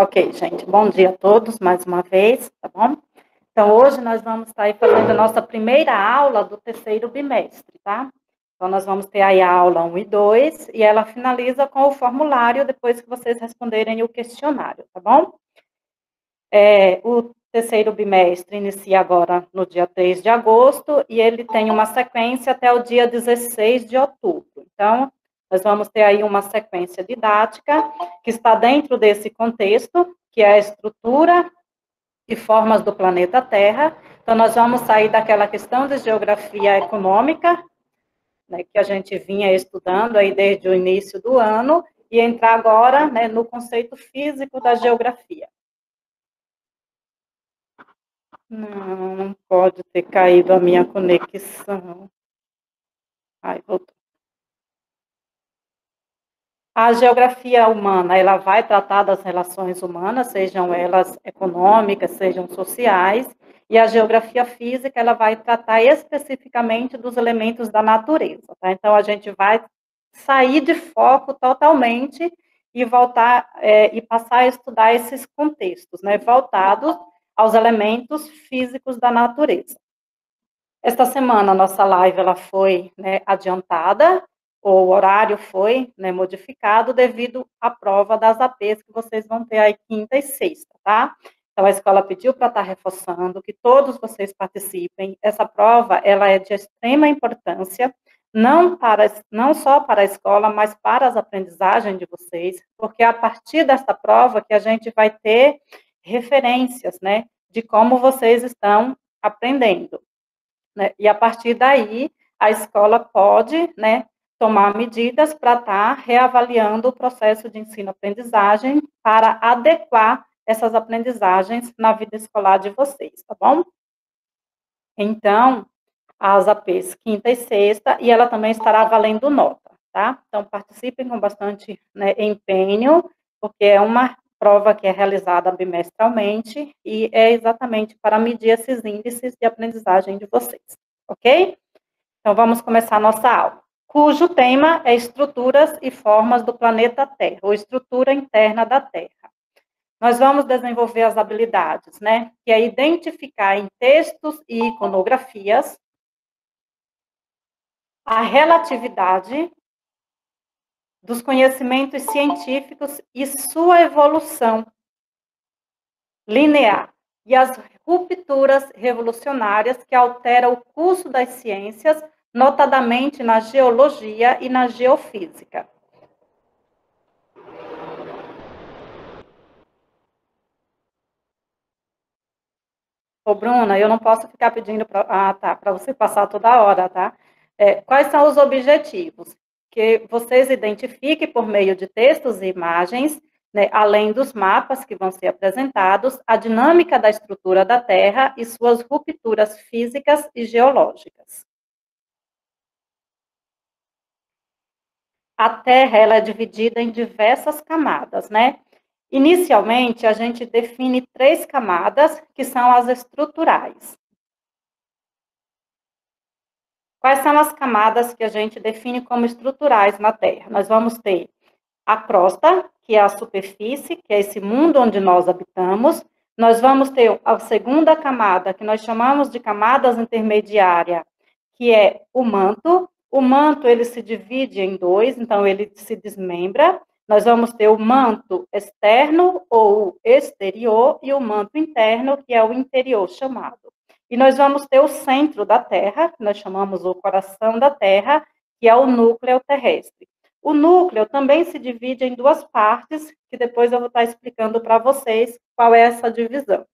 Ok, gente, bom dia a todos, mais uma vez, tá bom? Então, hoje nós vamos estar aí fazendo a nossa primeira aula do terceiro bimestre, tá? Então, nós vamos ter aí a aula 1 e 2, e ela finaliza com o formulário, depois que vocês responderem o questionário, tá bom? O terceiro bimestre inicia agora no dia 3 de agosto, e ele tem uma sequência até o dia 16 de outubro. Então, nós vamos ter aí uma sequência didática que está dentro desse contexto, que é a estrutura e formas do planeta Terra. Então, nós vamos sair daquela questão de geografia econômica, né, que a gente vinha estudando aí desde o início do ano, e entrar agora, né, no conceito físico da geografia. Não pode ter caído a minha conexão. Ai, voltou. A geografia humana, ela vai tratar das relações humanas, sejam elas econômicas, sejam sociais, e a geografia física, ela vai tratar especificamente dos elementos da natureza, tá? Então, a gente vai sair de foco totalmente e voltar, e passar a estudar esses contextos, né, voltados aos elementos físicos da natureza. Esta semana, a nossa live ela foi, né, adiantada, o horário foi, né, modificado devido à prova das APs que vocês vão ter aí quinta e sexta, tá? Então, a escola pediu para estar reforçando que todos vocês participem. Essa prova, ela é de extrema importância, não só para a escola, mas para as aprendizagens de vocês, porque é a partir dessa prova que a gente vai ter referências, né, de como vocês estão aprendendo. Né? E a partir daí, a escola pode, né, tomar medidas para estar reavaliando o processo de ensino-aprendizagem para adequar essas aprendizagens na vida escolar de vocês, tá bom? Então, as APs quinta e sexta, e ela também estará valendo nota, tá? Então, participem com bastante, né, empenho, porque é uma prova que é realizada bimestralmente e é exatamente para medir esses índices de aprendizagem de vocês, ok? Então, vamos começar a nossa aula, cujo tema é estruturas e formas do planeta Terra, ou estrutura interna da Terra. Nós vamos desenvolver as habilidades, né? Que é identificar em textos e iconografias a relatividade dos conhecimentos científicos e sua evolução linear, e as rupturas revolucionárias que alteram o curso das ciências, notadamente na geologia e na geofísica. Ô, Bruna, eu não posso ficar pedindo para você passar toda hora, tá? Quais são os objetivos? Que vocês identifiquem por meio de textos e imagens, né, além dos mapas que vão ser apresentados, a dinâmica da estrutura da Terra e suas rupturas físicas e geológicas. A Terra ela é dividida em diversas camadas, né? Inicialmente, a gente define 3 camadas, que são as estruturais. Quais são as camadas que a gente define como estruturais na Terra? Nós vamos ter a crosta, que é a superfície, que é esse mundo onde nós habitamos. Nós vamos ter a segunda camada, que nós chamamos de camadas intermediária, que é o manto. O manto, ele se divide em 2, então ele se desmembra. Nós vamos ter o manto externo ou exterior e o manto interno, que é o interior chamado. E nós vamos ter o centro da Terra, que nós chamamos o coração da Terra, que é o núcleo terrestre. O núcleo também se divide em 2 partes, que depois eu vou estar explicando para vocês qual é essa divisão.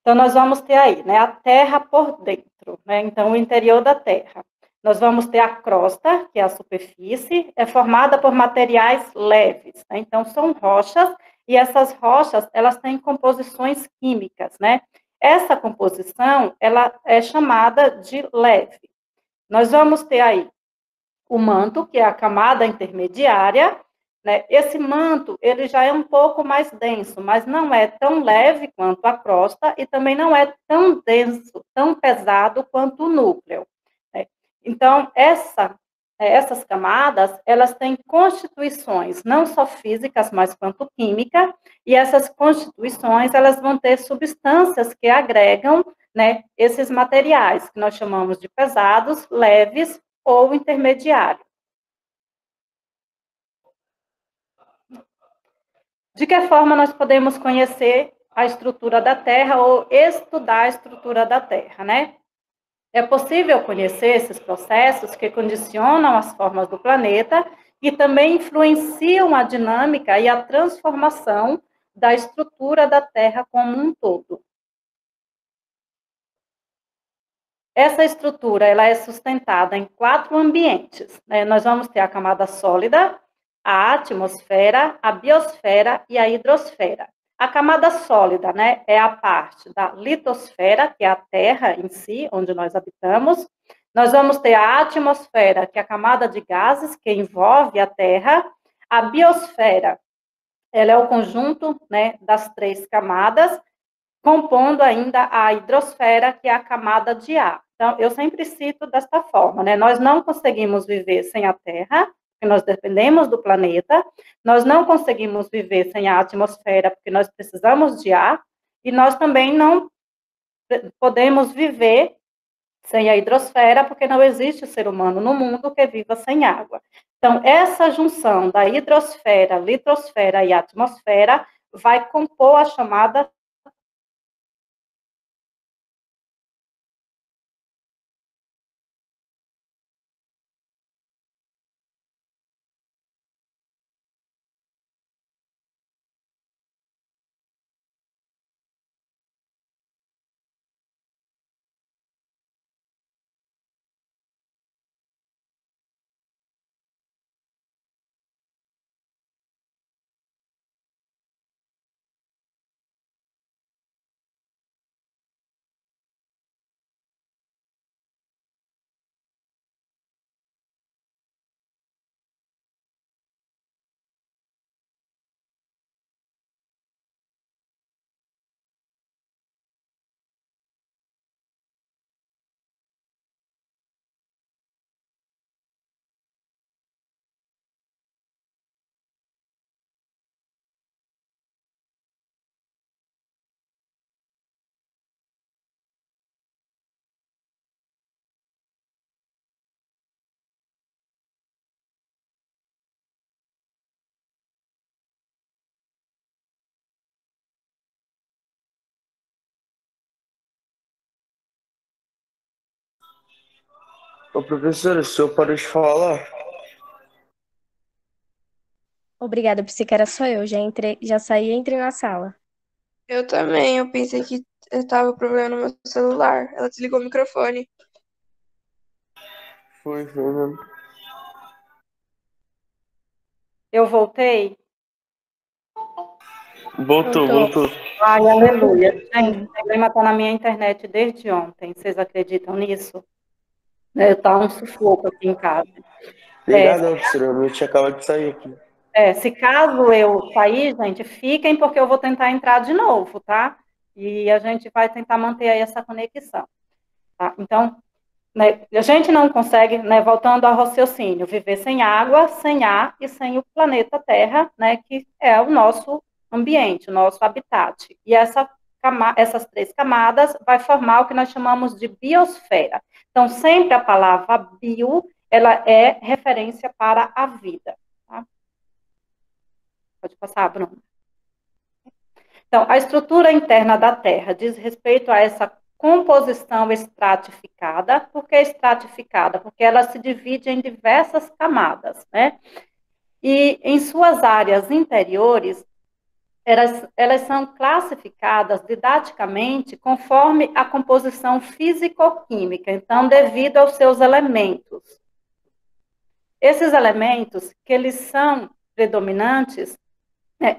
Então, nós vamos ter aí, né, a Terra por dentro, né, então, o interior da Terra. Nós vamos ter a crosta, que é a superfície, é formada por materiais leves, né, então, são rochas, e essas rochas, elas têm composições químicas, né. Essa composição, ela é chamada de leve. Nós vamos ter aí o manto, que é a camada intermediária, né? Esse manto, ele já é um pouco mais denso, mas não é tão leve quanto a crosta e também não é tão denso, tão pesado quanto o núcleo, né? Então, essa essas camadas, elas têm constituições, não só físicas, mas quanto química, e essas constituições, elas vão ter substâncias que agregam, né, esses materiais, que nós chamamos de pesados, leves ou intermediários. De que forma nós podemos conhecer a estrutura da Terra ou estudar a estrutura da Terra, né? É possível conhecer esses processos que condicionam as formas do planeta e também influenciam a dinâmica e a transformação da estrutura da Terra como um todo. Essa estrutura ela é sustentada em 4 ambientes, né? Nós vamos ter a camada sólida, a atmosfera, a biosfera e a hidrosfera. A camada sólida, né, é a parte da litosfera, que é a Terra em si, onde nós habitamos. Nós vamos ter a atmosfera, que é a camada de gases que envolve a Terra. A biosfera, ela é o conjunto, né, das 3 camadas, compondo ainda a hidrosfera, que é a camada de ar. Então, eu sempre cito desta forma, né? Nós não conseguimos viver sem a Terra, porque nós dependemos do planeta, nós não conseguimos viver sem a atmosfera, porque nós precisamos de ar, e nós também não podemos viver sem a hidrosfera, porque não existe ser humano no mundo que viva sem água. Então, essa junção da hidrosfera, litosfera e atmosfera vai compor a chamada Ô, professora, o senhor parou de falar? Obrigada, pensei que era só eu. Já entrei, já saí e entrei na sala. Eu também, eu pensei que estava problema no meu celular. Ela desligou o microfone. Foi mesmo. eu voltei. Voltou, Voltou. voltou. Ai, aleluia. Gente, Sim. o problema está na minha internet desde ontem. Vocês acreditam nisso? Tá um sufoco aqui em casa. Tem É, nada, não, professora. A gente acaba de sair aqui. se caso eu sair, gente, fiquem, porque eu vou tentar entrar de novo, tá? E a gente vai tentar manter aí essa conexão, tá? Então, né, a gente não consegue, né, voltando ao raciocínio, viver sem água, sem ar e sem o planeta Terra, né, que é o nosso ambiente, o nosso habitat. E essas 3 camadas vai formar o que nós chamamos de biosfera. Então, sempre a palavra bio, ela é referência para a vida. Tá? Pode passar, Bruno. Então, a estrutura interna da Terra diz respeito a essa composição estratificada. Por que estratificada? Porque ela se divide em diversas camadas, né? E em suas áreas interiores, elas são classificadas didaticamente conforme a composição físico-química, então, devido aos seus elementos. Esses elementos, que eles são predominantes,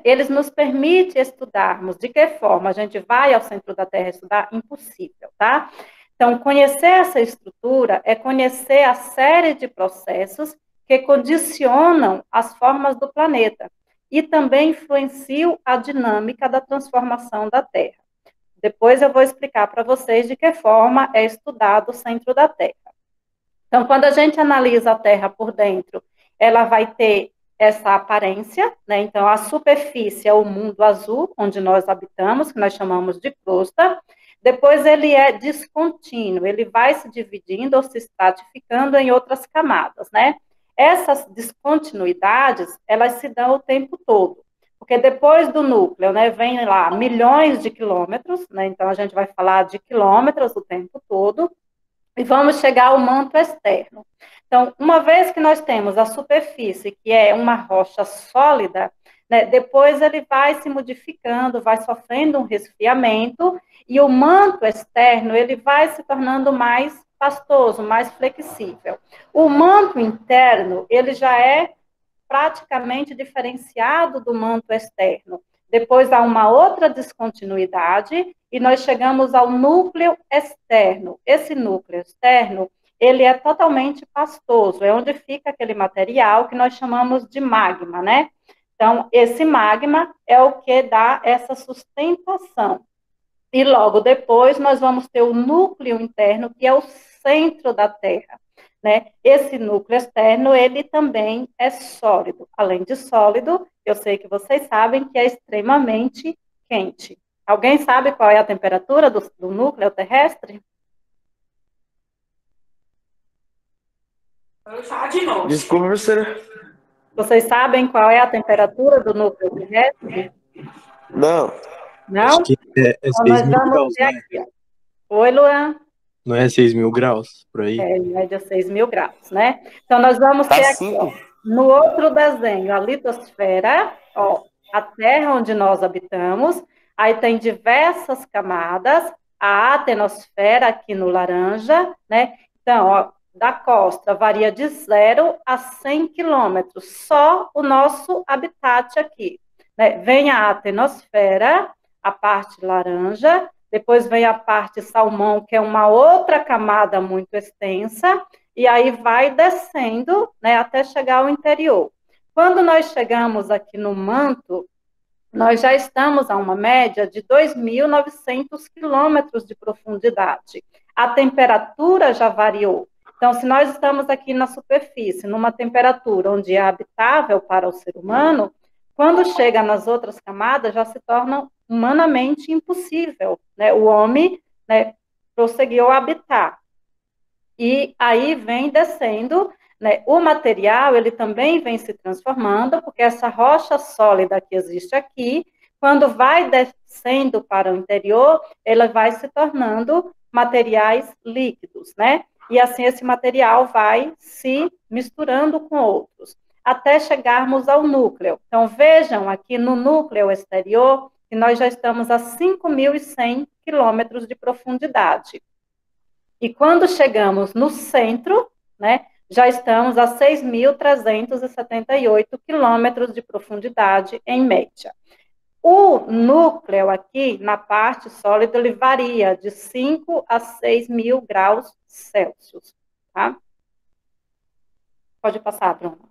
eles nos permitem estudarmos. De que forma a gente vai ao centro da Terra estudar? Impossível, tá? Então, conhecer essa estrutura é conhecer a série de processos que condicionam as formas do planeta e também influenciam a dinâmica da transformação da Terra. Depois eu vou explicar para vocês de que forma é estudado o centro da Terra. Então, quando a gente analisa a Terra por dentro, ela vai ter essa aparência, né? Então, a superfície é o mundo azul, onde nós habitamos, que nós chamamos de crosta. Depois, ele é descontínuo, ele vai se dividindo ou se estratificando em outras camadas, né? Essas descontinuidades, elas se dão o tempo todo, porque depois do núcleo, né, vem lá milhões de quilômetros, né? Então, a gente vai falar de quilômetros o tempo todo, e vamos chegar ao manto externo. Então, uma vez que nós temos a superfície, que é uma rocha sólida, né, depois ele vai se modificando, vai sofrendo um resfriamento, e o manto externo, ele vai se tornando mais pastoso, mais flexível. O manto interno, ele já é praticamente diferenciado do manto externo. Depois há uma outra descontinuidade e nós chegamos ao núcleo externo. Esse núcleo externo, ele é totalmente pastoso, é onde fica aquele material que nós chamamos de magma, né? Então, esse magma é o que dá essa sustentação. E logo depois nós vamos ter o núcleo interno, que é o centro da Terra, né? Esse núcleo externo, ele também é sólido. Além de sólido, eu sei que vocês sabem que é extremamente quente. Alguém sabe qual é a temperatura do núcleo terrestre? Desculpa, professora. Vocês sabem qual é a temperatura do núcleo terrestre? Não. Não? Acho que é Então, 6 nós mil vamos graus, ver né? aqui, ó. Oi, Luan. Não é 6 mil graus por aí? É, em média 6.000 graus, né? Então, nós vamos Tá ter aqui, ó, assim. no outro desenho, a litosfera, ó, a Terra onde nós habitamos, aí tem diversas camadas, a atenosfera aqui no laranja, né? Então, ó, da costa varia de 0 a 100 quilômetros, só o nosso habitat aqui, né? Vem a atenosfera, a parte laranja, depois vem a parte salmão, que é uma outra camada muito extensa, e aí vai descendo, né, até chegar ao interior. Quando nós chegamos aqui no manto, nós já estamos a uma média de 2.900 quilômetros de profundidade. A temperatura já variou. Então, se nós estamos aqui na superfície, numa temperatura onde é habitável para o ser humano, quando chega nas outras camadas, já se torna humanamente impossível, né? O homem, né, prosseguiu a habitar. E aí vem descendo, né? O material, ele também vem se transformando, porque essa rocha sólida que existe aqui, quando vai descendo para o interior, ela vai se tornando materiais líquidos, né? E assim esse material vai se misturando com outros, até chegarmos ao núcleo. Então, vejam aqui no núcleo exterior, que nós já estamos a 5.100 quilômetros de profundidade. E quando chegamos no centro, né, já estamos a 6.378 quilômetros de profundidade, em média. O núcleo aqui, na parte sólida, ele varia de 5 a 6.000 graus Celsius, tá? Pode passar, Bruno.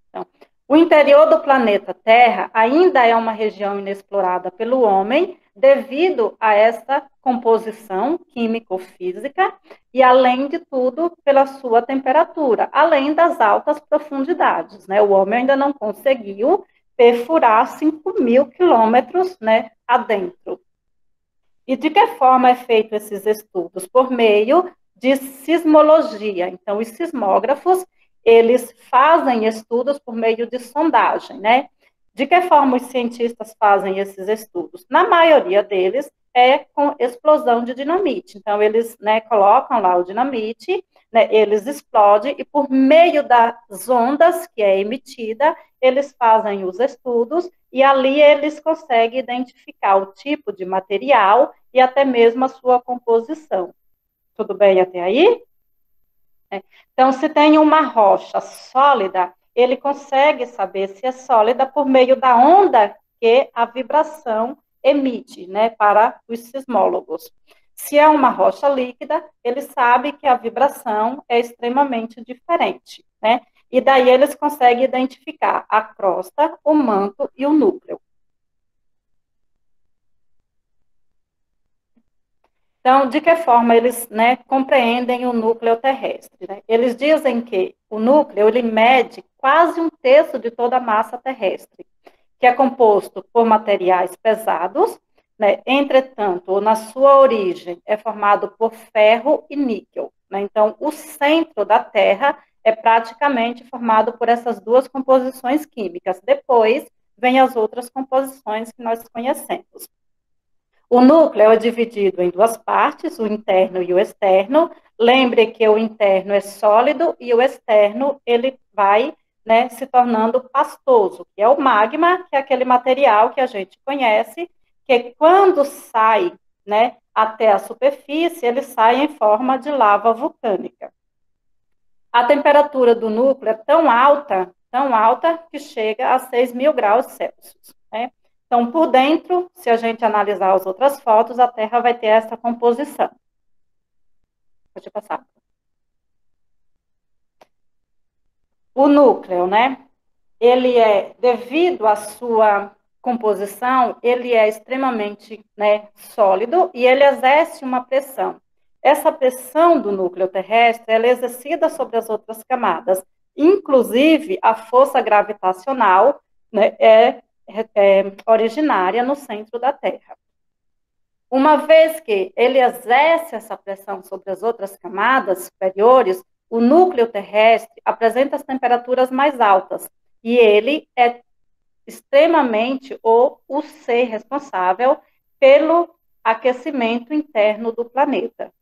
Então, o interior do planeta Terra ainda é uma região inexplorada pelo homem, devido a essa composição químico-física e, além de tudo, pela sua temperatura, além das altas profundidades, né? O homem ainda não conseguiu perfurar 5.000 quilômetros, né, adentro. E de que forma é feito esses estudos? Por meio de sismologia. Então, os sismógrafos, eles fazem estudos por meio de sondagem, né? De que forma os cientistas fazem esses estudos? Na maioria deles é com explosão de dinamite. Então, eles, né, colocam lá o dinamite, né, eles explodem e por meio das ondas que é emitida, eles fazem os estudos e ali eles conseguem identificar o tipo de material e até mesmo a sua composição. Tudo bem até aí? Então, se tem uma rocha sólida, ele consegue saber se é sólida por meio da onda que a vibração emite, né, para os sismólogos. Se é uma rocha líquida, ele sabe que a vibração é extremamente diferente, né? E daí eles conseguem identificar a crosta, o manto e o núcleo. Então, de que forma eles, né, compreendem o núcleo terrestre? Né? Eles dizem que o núcleo ele mede quase um terço de toda a massa terrestre, que é composto por materiais pesados, né? Entretanto, na sua origem, é formado por ferro e níquel. Né? Então, o centro da Terra é praticamente formado por essas duas composições químicas. Depois, vem as outras composições que nós conhecemos. O núcleo é dividido em duas partes, o interno e o externo. Lembre que o interno é sólido e o externo ele vai, né, se tornando pastoso, que é o magma, que é aquele material que a gente conhece, que quando sai, né, até a superfície, ele sai em forma de lava vulcânica. A temperatura do núcleo é tão alta, que chega a 6.000 graus Celsius. Né? Então, por dentro, se a gente analisar as outras fotos, a Terra vai ter essa composição. Pode passar. O núcleo, né? Ele é, devido à sua composição, ele é extremamente, né, sólido e ele exerce uma pressão. Essa pressão do núcleo terrestre, ela é exercida sobre as outras camadas. Inclusive, a força gravitacional, né, é originária no centro da Terra. Uma vez que ele exerce essa pressão sobre as outras camadas superiores, o núcleo terrestre apresenta as temperaturas mais altas, e ele é extremamente o ser responsável pelo aquecimento interno do planeta.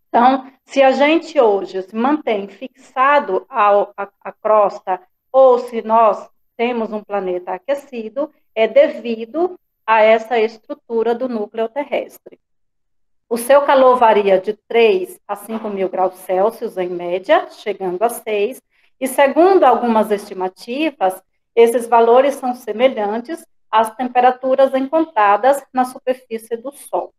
Então, se a gente hoje se mantém fixado à crosta, ou se nós temos um planeta aquecido, é devido a essa estrutura do núcleo terrestre. O seu calor varia de 3 a 5.000 graus Celsius, em média, chegando a 6, e segundo algumas estimativas, esses valores são semelhantes às temperaturas encontradas na superfície do Sol.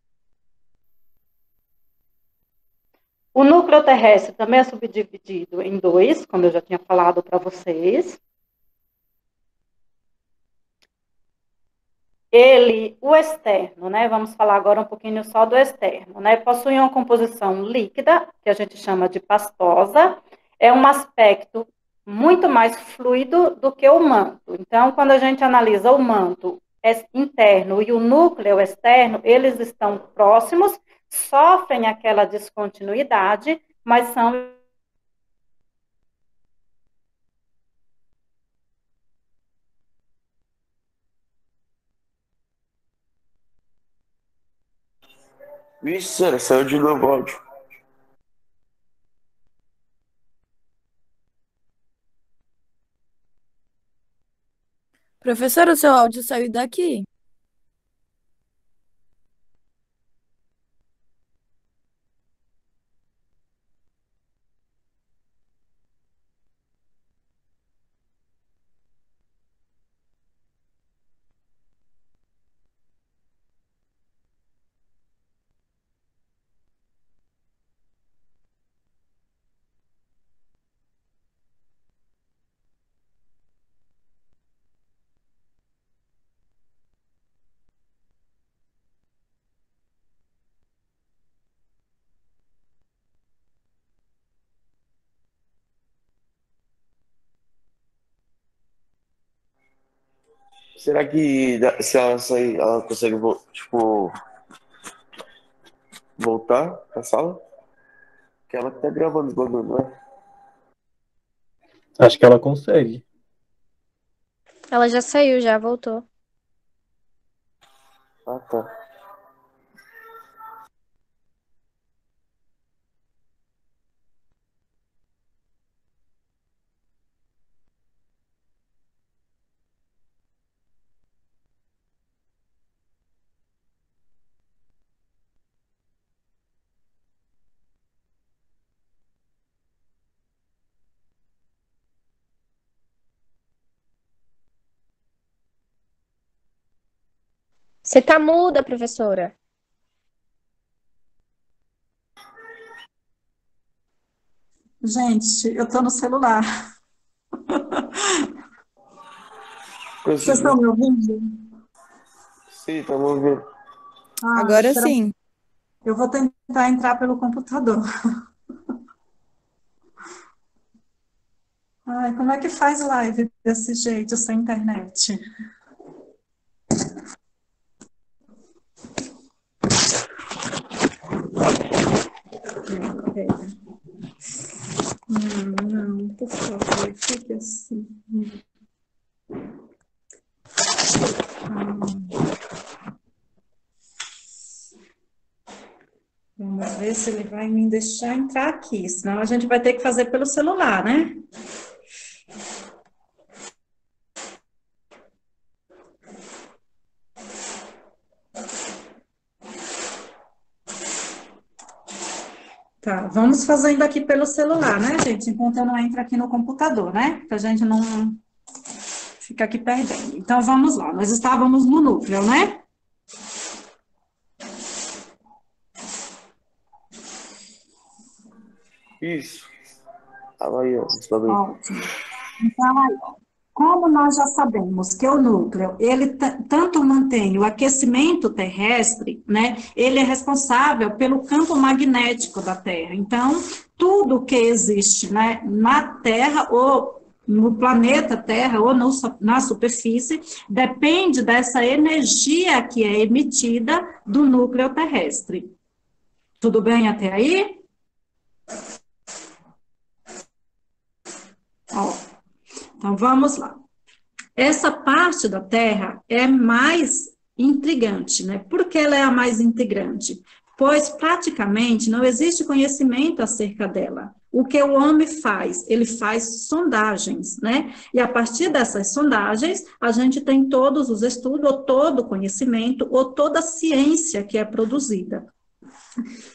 O núcleo terrestre também é subdividido em dois, como eu já tinha falado para vocês. O externo, né, vamos falar agora um pouquinho só do externo, né, possui uma composição líquida, que a gente chama de pastosa, é um aspecto muito mais fluido do que o manto. Então, quando a gente analisa o manto interno e o núcleo externo, eles estão próximos, sofrem aquela descontinuidade, mas são Vixe, senhora, saiu de novo o áudio. Professor, o seu áudio saiu daqui. Será que se ela sair, ela consegue, tipo, voltar pra sala? Que ela que tá gravando os bagulho, não é? Acho que ela consegue. Ela já saiu, já voltou. Ah, tá. Você tá muda, professora. Gente, eu estou no celular. Vocês estão Conseguiu? me ouvindo? Sim, tá me ouvindo. Ah, Agora espera, sim. Eu vou tentar entrar pelo computador. Ai, como é que faz live desse jeito, sem internet? Não, por favor, fique assim. Vamos ver se ele vai me deixar entrar aqui, senão a gente vai ter que fazer pelo celular, né? Tá, vamos fazendo aqui pelo celular, né, gente? Enquanto eu não entro aqui no computador, né? Pra gente não ficar aqui perdendo. Então, vamos lá. Nós estávamos no núcleo, né? Isso. Tava aí, ó. Ótimo. Então, aí, ó, como nós já sabemos que o núcleo, ele tanto mantém o aquecimento terrestre, né? Ele é responsável pelo campo magnético da Terra. Então, tudo que existe, né, na Terra ou no planeta Terra ou na superfície, depende dessa energia que é emitida do núcleo terrestre. Tudo bem até aí? Ó, então, vamos lá. Essa parte da Terra é mais intrigante, né? Por que ela é a mais intrigante? Pois, praticamente, não existe conhecimento acerca dela. O que o homem faz? Ele faz sondagens, né? E a partir dessas sondagens, a gente tem todos os estudos, ou todo o conhecimento, ou toda a ciência que é produzida.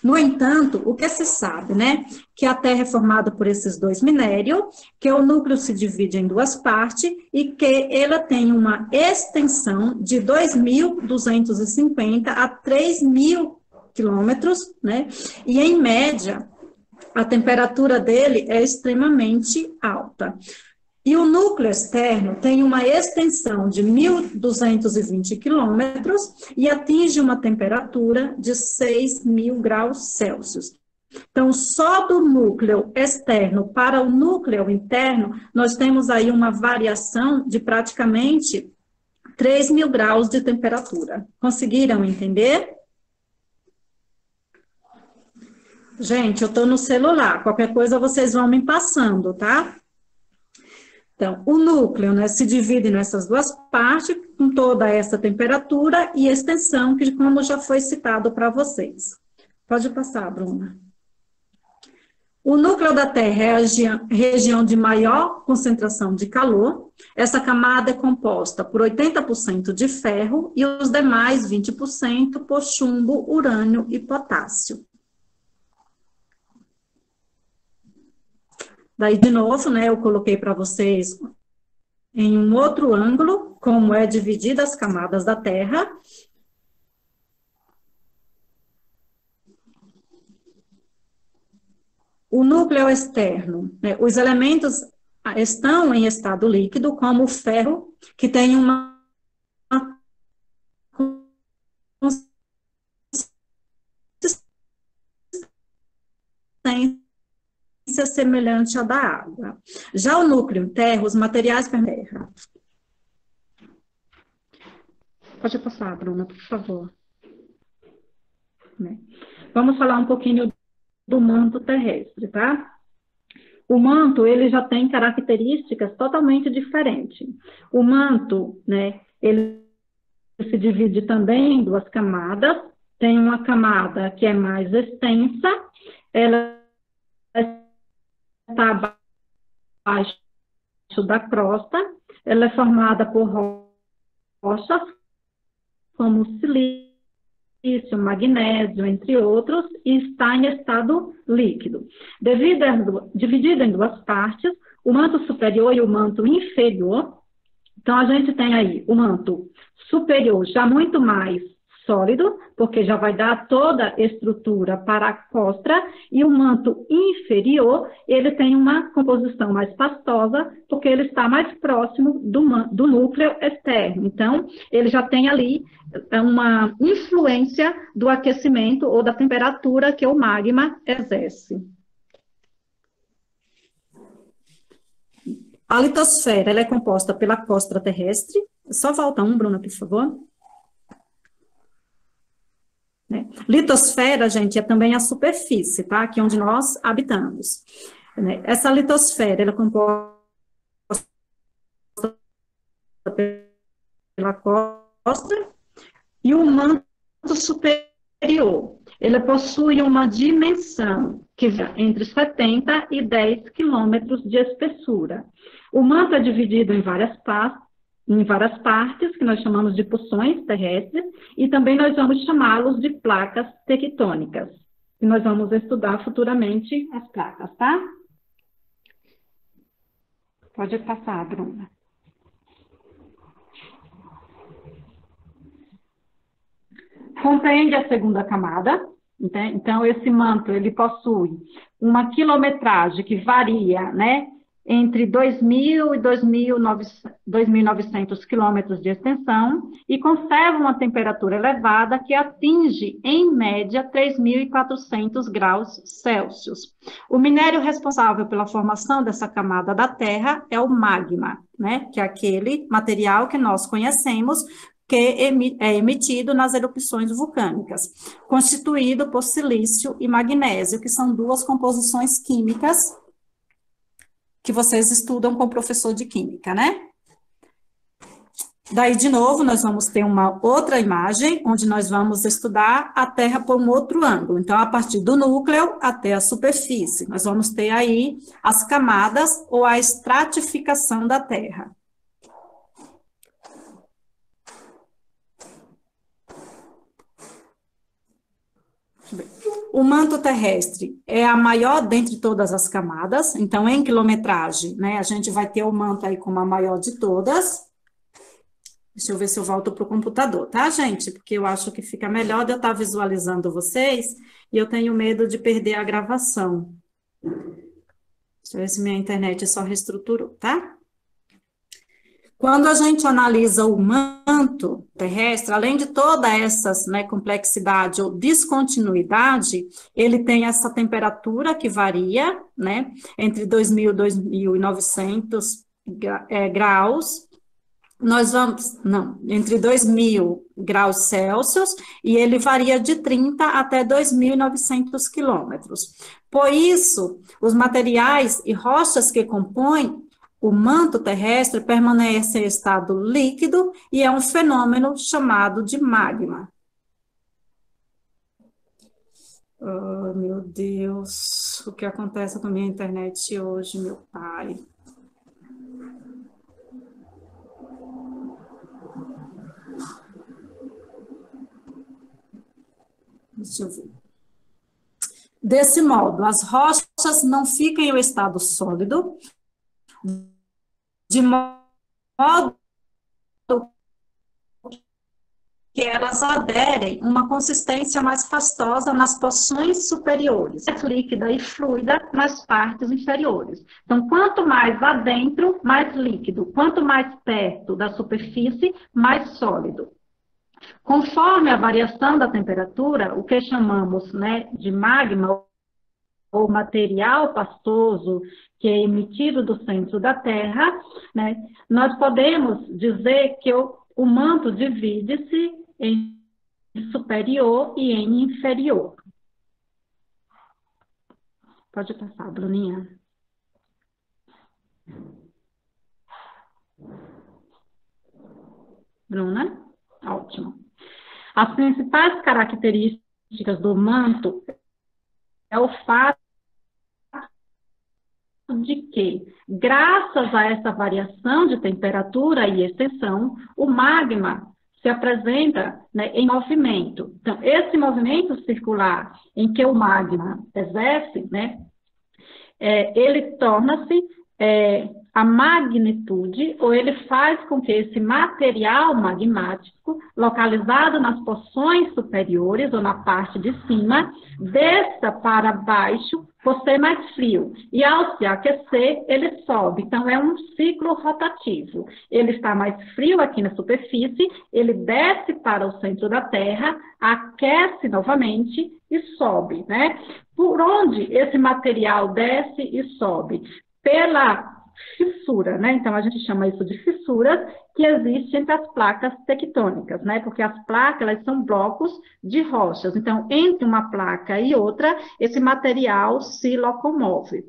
No entanto, o que se sabe, né? Que a Terra é formada por esses dois minérios, que o núcleo se divide em duas partes e que ela tem uma extensão de 2.250 a 3.000 quilômetros, né? E, em média, a temperatura dele é extremamente alta. E o núcleo externo tem uma extensão de 1.220 quilômetros e atinge uma temperatura de 6.000 graus Celsius. Então, só do núcleo externo para o núcleo interno, nós temos aí uma variação de praticamente 3.000 graus de temperatura. Conseguiram entender? Gente, eu estou no celular, qualquer coisa vocês vão me passando, tá? Então, o núcleo, né, se divide nessas duas partes, com toda essa temperatura e extensão, que como já foi citado para vocês. Pode passar, Bruna. O núcleo da Terra é a região de maior concentração de calor. Essa camada é composta por 80% de ferro e os demais 20% por chumbo, urânio e potássio. Daí, de novo, né, eu coloquei para vocês em um outro ângulo, como é dividida as camadas da Terra. O núcleo externo, né, os elementos estão em estado líquido, como o ferro, que tem uma consistência semelhante à da água. Já o núcleo interno, os materiais da Terra. Pode passar, Bruna, por favor. Vamos falar um pouquinho do manto terrestre, tá? O manto, ele já tem características totalmente diferentes. O manto, né, ele se divide também em duas camadas. Tem uma camada que é mais extensa, ela está abaixo da crosta, ela é formada por rochas, como silício, magnésio, entre outros, e está em estado líquido. Dividido em duas partes, o manto superior e o manto inferior. Então, a gente tem aí o manto superior já muito mais sólido, porque já vai dar toda a estrutura para a costra, e o manto inferior, ele tem uma composição mais pastosa, porque ele está mais próximo do núcleo externo. Então, ele já tem ali uma influência do aquecimento ou da temperatura que o magma exerce. A litosfera, ela é composta pela crosta terrestre. Só volta um, Bruna, por favor. Litosfera, gente, é também a superfície, tá? Aqui onde nós habitamos. Essa litosfera, ela é composta pela crosta e o manto superior. Ele possui uma dimensão que vai entre 70 e 10 quilômetros de espessura. O manto é dividido em várias partes, que nós chamamos de porções terrestres, e também nós vamos chamá-los de placas tectônicas. E nós vamos estudar futuramente as placas, tá? Pode passar, Bruna. Compreende a segunda camada. Então, esse manto, ele possui uma quilometragem que varia, né, entre 2.000 e 2.900 quilômetros de extensão e conserva uma temperatura elevada que atinge, em média, 3.400 graus Celsius. O minério responsável pela formação dessa camada da Terra é o magma, né, que é aquele material que nós conhecemos, que é emitido nas erupções vulcânicas, constituído por silício e magnésio, que são duas composições químicas que vocês estudam com o professor de química, né? Daí, de novo, nós vamos ter uma outra imagem, onde nós vamos estudar a Terra por um outro ângulo. Então, a partir do núcleo até a superfície, nós vamos ter aí as camadas ou a estratificação da Terra. O manto terrestre é a maior dentre todas as camadas, então em quilometragem, né, a gente vai ter o manto aí como a maior de todas. Deixa eu ver se eu volto para o computador, tá, gente? Porque eu acho que fica melhor de eu estar visualizando vocês e eu tenho medo de perder a gravação. Deixa eu ver se minha internet só reestruturou, tá? Quando a gente analisa o manto terrestre, além de toda essa, né, complexidade ou descontinuidade, ele tem essa temperatura que varia, né, entre 2.000 e 2.900 graus, entre 2.000 graus Celsius, e ele varia de 30 até 2.900 quilômetros. Por isso, os materiais e rochas que compõem o manto terrestre permanece em estado líquido e é um fenômeno chamado de magma. Oh, meu Deus, o que acontece com a minha internet hoje, meu pai? Deixa eu ver. Desse modo, as rochas não ficam em um estado sólido, de modo que elas aderem uma consistência mais pastosa nas porções superiores, mais líquida e fluida nas partes inferiores. Então, quanto mais adentro, mais líquido, quanto mais perto da superfície, mais sólido. Conforme a variação da temperatura, o que chamamos, né, de magma, ou material pastoso que é emitido do centro da Terra, né, nós podemos dizer que o manto divide-se em superior e em inferior. Pode passar, Bruninha. Bruna? Ótimo. As principais características do manto é o fato de que, graças a essa variação de temperatura e extensão, o magma se apresenta, né, em movimento. Então, esse movimento circular em que o magma exerce, né, ele torna-se a magnitude, ou ele faz com que esse material magmático, localizado nas porções superiores ou na parte de cima, desça para baixo por ser mais frio. E ao se aquecer, ele sobe. Então, é um ciclo rotativo. Ele está mais frio aqui na superfície, ele desce para o centro da Terra, aquece novamente e sobe, né? Por onde esse material desce e sobe? Pela fissura, né? Então, a gente chama isso de fissuras que existem entre as placas tectônicas, né? Porque as placas, elas são blocos de rochas. Então, entre uma placa e outra, esse material se locomove.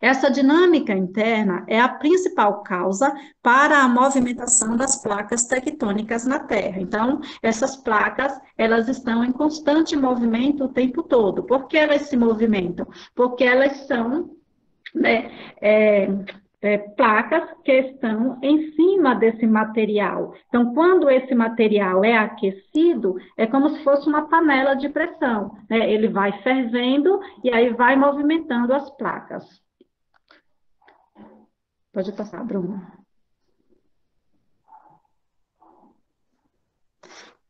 Essa dinâmica interna é a principal causa para a movimentação das placas tectônicas na Terra. Então, essas placas, elas estão em constante movimento o tempo todo. Por que elas se movimentam? Porque elas são, né, placas que estão em cima desse material. Então, quando esse material é aquecido, é como se fosse uma panela de pressão, né? Ele vai fervendo e aí vai movimentando as placas. Pode passar, Bruno.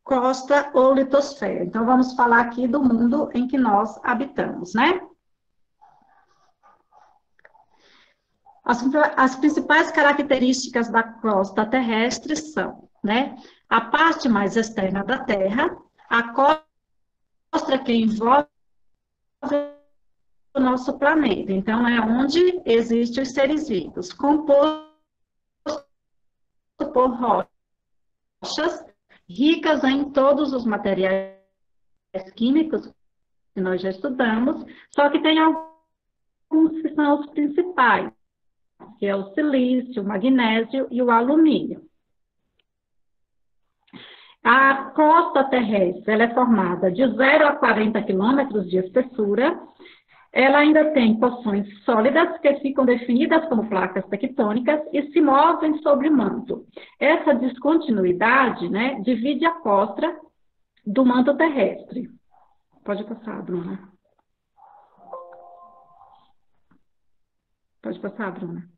Crosta ou litosfera. Então, vamos falar aqui do mundo em que nós habitamos, né? As principais características da crosta terrestre são, né, a parte mais externa da Terra, a crosta que envolve o nosso planeta. Então, é onde existem os seres vivos, composto por rochas ricas em todos os materiais químicos que nós já estudamos, só que tem alguns que são os principais, que é o silício, o magnésio e o alumínio. A crosta terrestre, ela é formada de 0 a 40 quilômetros de espessura. Ela ainda tem porções sólidas que ficam definidas como placas tectônicas e se movem sobre o manto. Essa descontinuidade, né, divide a crosta do manto terrestre. Pode passar, Bruna. Pode passar, Bruna.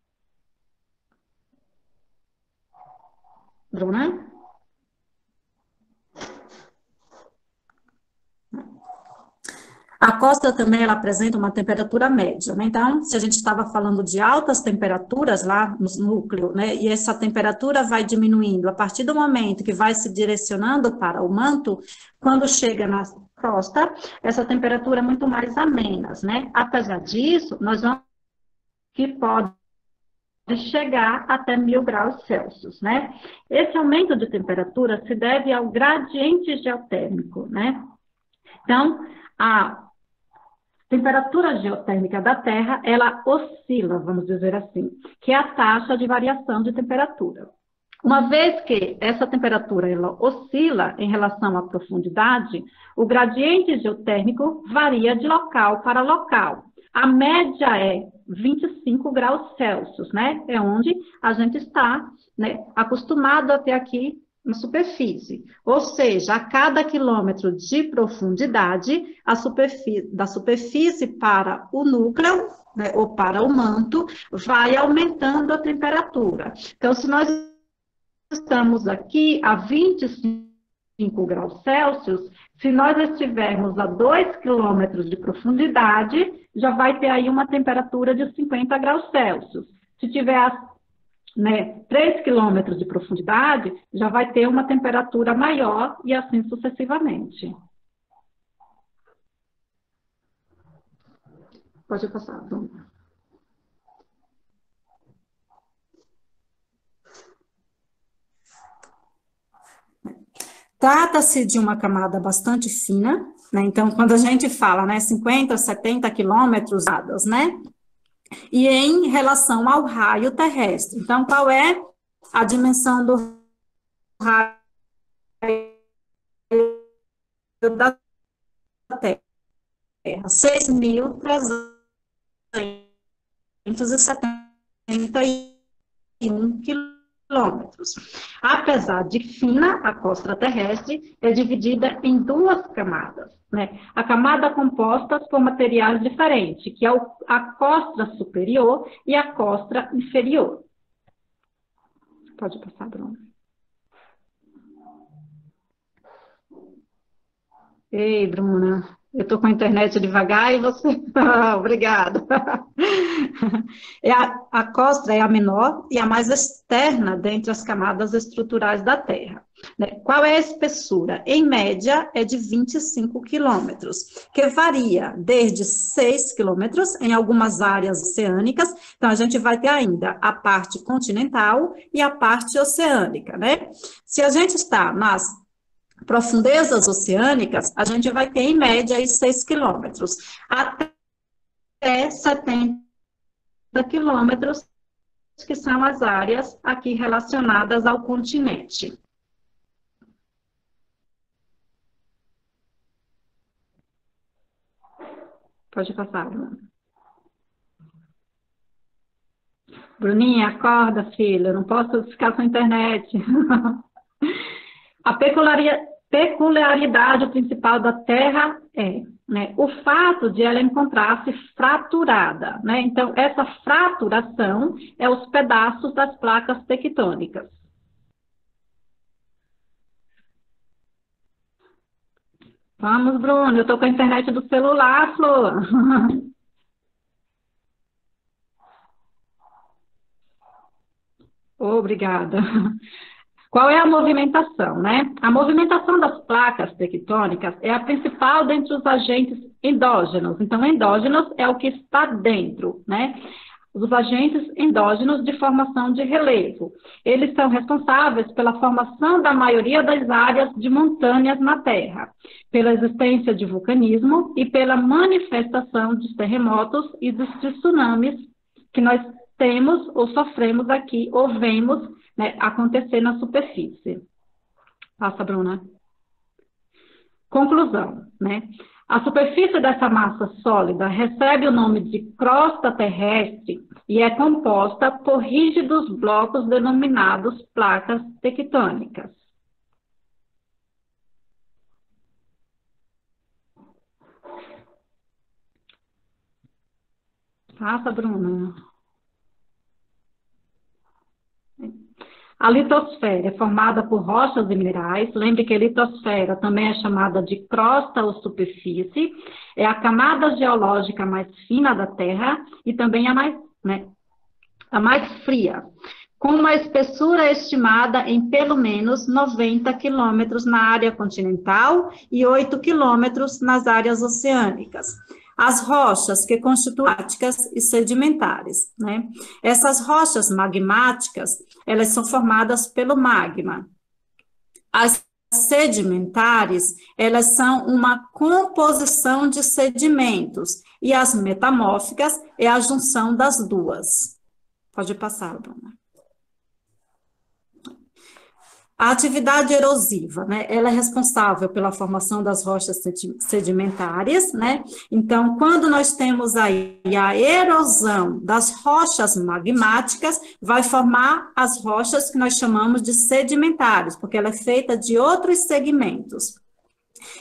Bruna? A crosta também ela apresenta uma temperatura média, né? Então, se a gente estava falando de altas temperaturas lá no núcleo, né? E essa temperatura vai diminuindo a partir do momento que vai se direcionando para o manto, quando chega na crosta, essa temperatura é muito mais amena, né? Apesar disso, nós vamos que pode chegar até 1000 graus Celsius, né? Esse aumento de temperatura se deve ao gradiente geotérmico, né? Então, a temperatura geotérmica da Terra, ela oscila, vamos dizer assim, que é a taxa de variação de temperatura. Uma vez que essa temperatura ela oscila em relação à profundidade, o gradiente geotérmico varia de local para local. A média é 25 graus Celsius, né? É onde a gente está, né, acostumado a ter aqui na superfície. Ou seja, a cada quilômetro de profundidade, da superfície para o núcleo, né, ou para o manto, vai aumentando a temperatura. Então, se nós estamos aqui a 25 graus Celsius, se nós estivermos a 2 quilômetros de profundidade, já vai ter aí uma temperatura de 50 graus Celsius. Se tiver a 3 quilômetros de profundidade, já vai ter uma temperatura maior e assim sucessivamente. Pode passar, Bruno. Trata-se de uma camada bastante fina, né? Então, quando a gente fala, né, 50, 70 quilômetros, né? E em relação ao raio terrestre. Então, qual é a dimensão do raio da Terra? 6.371 quilômetros. quilômetros. Apesar de fina, a crosta terrestre é dividida em duas camadas, né? A camada composta por materiais diferentes, que é a crosta superior e a crosta inferior. Pode passar, Bruno. Ei, Bruna, eu estou com a internet devagar e você... Obrigada. A crosta é a menor e a mais externa dentre as camadas estruturais da Terra, né? Qual é a espessura? Em média, é de 25 quilômetros, que varia desde 6 quilômetros em algumas áreas oceânicas. Então, a gente vai ter ainda a parte continental e a parte oceânica, né? Se a gente está nas profundezas oceânicas, a gente vai ter, em média, aí 6 quilômetros, até 70 quilômetros, que são as áreas aqui relacionadas ao continente. Pode passar, Bruna. Bruninha, acorda, filha, não posso ficar sem internet. A peculiaridade principal da Terra é, né, o fato de ela encontrar-se fraturada, né? Então, essa fraturação é os pedaços das placas tectônicas. Vamos, Bruno, eu estou com a internet do celular, Flor. Obrigada. Qual é a movimentação, né? A movimentação das placas tectônicas é a principal dentre os agentes endógenos. Então, endógenos é o que está dentro, né? Os agentes endógenos de formação de relevo. Eles são responsáveis pela formação da maioria das áreas de montanhas na Terra, pela existência de vulcanismo e pela manifestação de terremotos e dos tsunamis que nós temos ou sofremos aqui, ou vemos, né, acontecer na superfície. Passa, Bruna. Conclusão, né? A superfície dessa massa sólida recebe o nome de crosta terrestre e é composta por rígidos blocos denominados placas tectônicas. Passa, Bruna. A litosfera é formada por rochas e minerais. Lembre que a litosfera também é chamada de crosta ou superfície. É a camada geológica mais fina da Terra e também a mais fria, com uma espessura estimada em pelo menos 90 quilômetros na área continental e 8 quilômetros nas áreas oceânicas. As rochas que constituem magmáticas e sedimentares, né? Essas rochas magmáticas, elas são formadas pelo magma. As sedimentares, elas são uma composição de sedimentos, e as metamórficas é a junção das duas. Pode passar, Bruna. A atividade erosiva, né, ela é responsável pela formação das rochas sedimentares, né? Então, quando nós temos aí a erosão das rochas magmáticas, vai formar as rochas que nós chamamos de sedimentares, porque ela é feita de outros segmentos.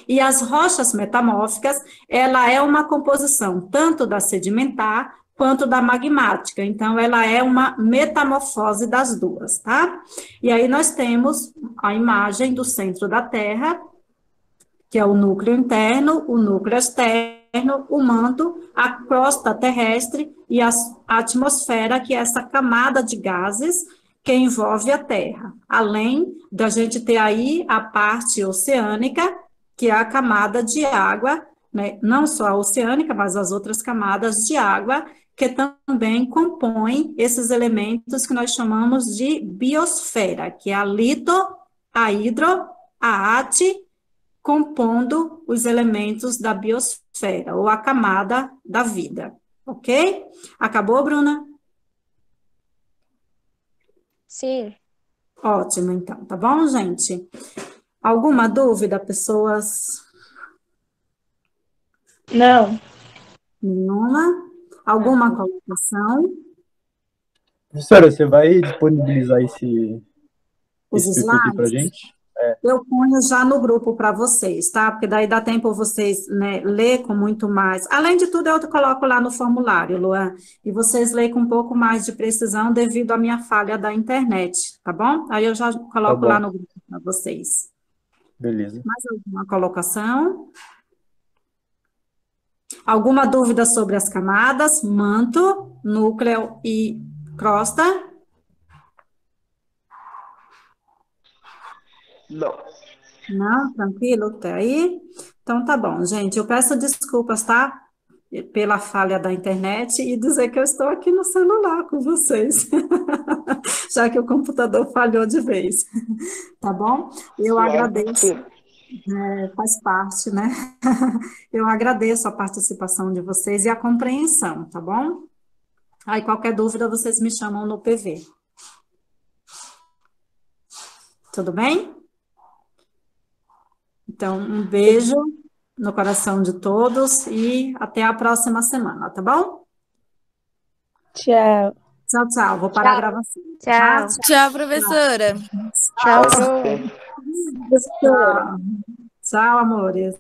E as rochas metamórficas, ela é uma composição tanto da sedimentar quanto da magmática, então ela é uma metamorfose das duas, tá? E aí nós temos a imagem do centro da Terra, que é o núcleo interno, o núcleo externo, o manto, a crosta terrestre e a atmosfera, que é essa camada de gases que envolve a Terra, além da gente ter aí a parte oceânica, que é a camada de água, né? Não só a oceânica, mas as outras camadas de água, que também compõem esses elementos que nós chamamos de biosfera, que é a lito, a hidro, a ati, compondo os elementos da biosfera, ou a camada da vida, ok? Acabou, Bruna? Sim. Ótimo, então, tá bom, gente? Alguma dúvida, pessoas? Não. Nenhuma? Alguma colocação? Professora, você vai disponibilizar Os esse PPT pra slides, gente? eu ponho já no grupo para vocês, tá? Porque daí dá tempo vocês, né, ler com muito mais. Além de tudo, eu coloco lá no formulário, Luan, e vocês leem com um pouco mais de precisão devido à minha falha da internet, tá bom? Aí eu já Tá coloco lá bom, no grupo para vocês. beleza. Mais alguma colocação? Alguma dúvida sobre as camadas, manto, núcleo e crosta? Não. Não, tranquilo, até aí? Então tá bom, gente. Eu peço desculpas, tá? Pela falha da internet e dizer que eu estou aqui no celular com vocês, já que o computador falhou de vez, tá bom? Eu agradeço, Suave. faz parte, né? Eu agradeço a participação de vocês e a compreensão, tá bom? Aí qualquer dúvida vocês me chamam no PV. Tudo bem? Então, um beijo no coração de todos e até a próxima semana, tá bom? Tchau. Tchau, tchau. Vou parar a gravação. Tchau. Tchau, professora. Tchau, Pode Pro. ser. Tchau, tchau, amores.